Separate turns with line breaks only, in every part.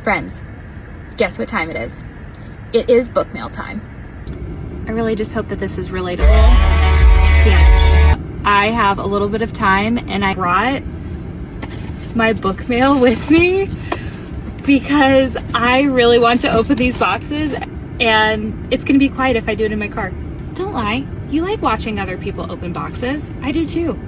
Friends, guess what time it is? It is book mail time. I really just hope that this is relatable. Damn it. I have a little bit of time and I brought my book mail with me because I really want to open these boxes, and it's gonna be quiet if I do it in my car. Don't lie, you like watching other people open boxes. I do too.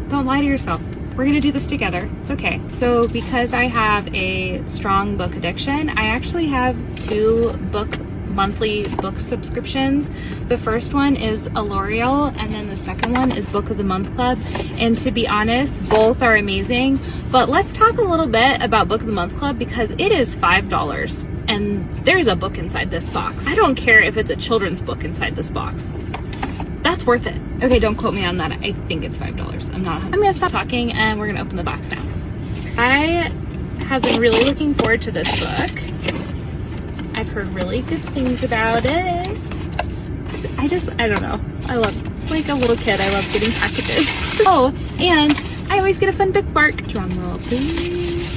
Don't lie to yourself. We're gonna do this together, it's okay. So because I have a strong book addiction, I actually have 2 monthly book subscriptions. The first one is Allurial, and then the second one is Book of the Month Club. And to be honest, both are amazing. But let's talk a little bit about Book of the Month Club because it is $5 and there's a book inside this box. I don't care if it's a children's book inside this box. That's worth it. Okay, don't quote me on that. I think it's $5. I'm gonna stop talking and we're gonna open the box now. I have been really looking forward to this book. I've heard really good things about it. I don't know. I love, like a little kid, I love getting packages. Oh, and I always get a fun bookmark. Drum roll, please.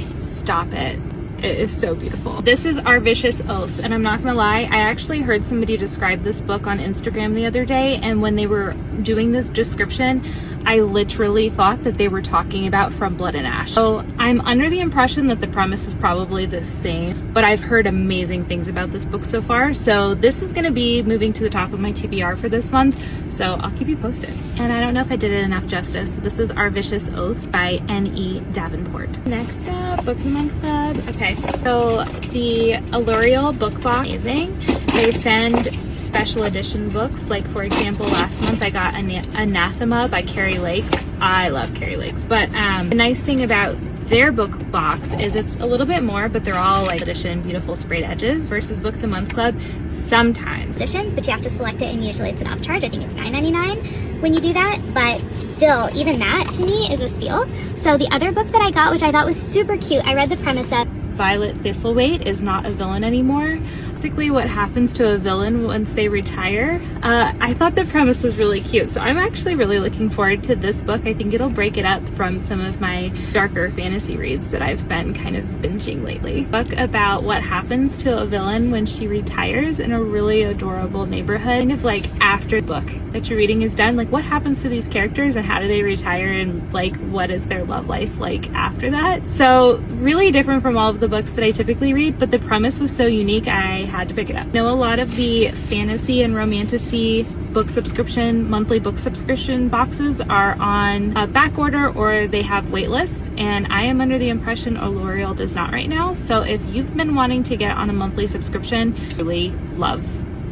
Stop it. It is so beautiful. This is Our Vicious Oaths, and I'm not gonna lie, I actually heard somebody describe this book on Instagram the other day, and when they were doing this description, I literally thought that they were talking about From Blood and Ash. So I'm under the impression that the premise is probably the same, but I've heard amazing things about this book so far, so this is gonna be moving to the top of my TBR for this month, so I'll keep you posted. And I don't know if I did it enough justice. This is Our Vicious Oaths by N.E. Davenport. Next up, Book of the Month Club. Okay, so the Allurial book box, amazing. They send special edition books. Like for example, last month I got Anathema by Carrie Lake. I love Carrie Lakes, but the nice thing about their book box is it's a little bit more, but they're all like edition, beautiful sprayed edges versus Book of the Month Club. Sometimes
editions, but you have to select it, and usually it's an upcharge. I think it's $9.99 when you do that, but still, even that to me is a steal. So the other book that I got, which I thought was super cute, I read the premise of
Violet Thistlethwaite is not a villain anymore. Basically what happens to a villain once they retire. I thought the premise was really cute, so I'm actually really looking forward to this book. I think it'll break it up from some of my darker fantasy reads that I've been kind of binging lately. Book about what happens to a villain when she retires in a really adorable neighborhood. Kind of like after the book that you're reading is done, like what happens to these characters and how do they retire, and like what is their love life like after that. So really different from all of the books that I typically read, but the premise was so unique I had to pick it up. I know a lot of the fantasy and romantasy book subscription, monthly book subscription boxes are on back order or they have wait lists, and I am under the impression Allurial does not right now. So if you've been wanting to get on a monthly subscription, I really love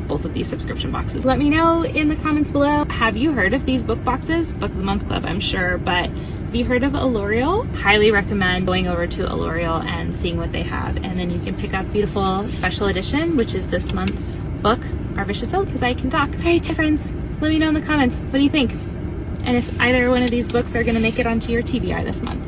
both of these subscription boxes. Let me know in the comments below, have you heard of these book boxes? Book of the Month Club, I'm sure, but have you heard of Allurial? Highly recommend going over to Allurial and seeing what they have, and then you can pick up beautiful special edition, which is this month's book, Our Vicious Oath, because I can talk. All right, friends, let me know in the comments, what do you think? And if either one of these books are gonna make it onto your TBR this month.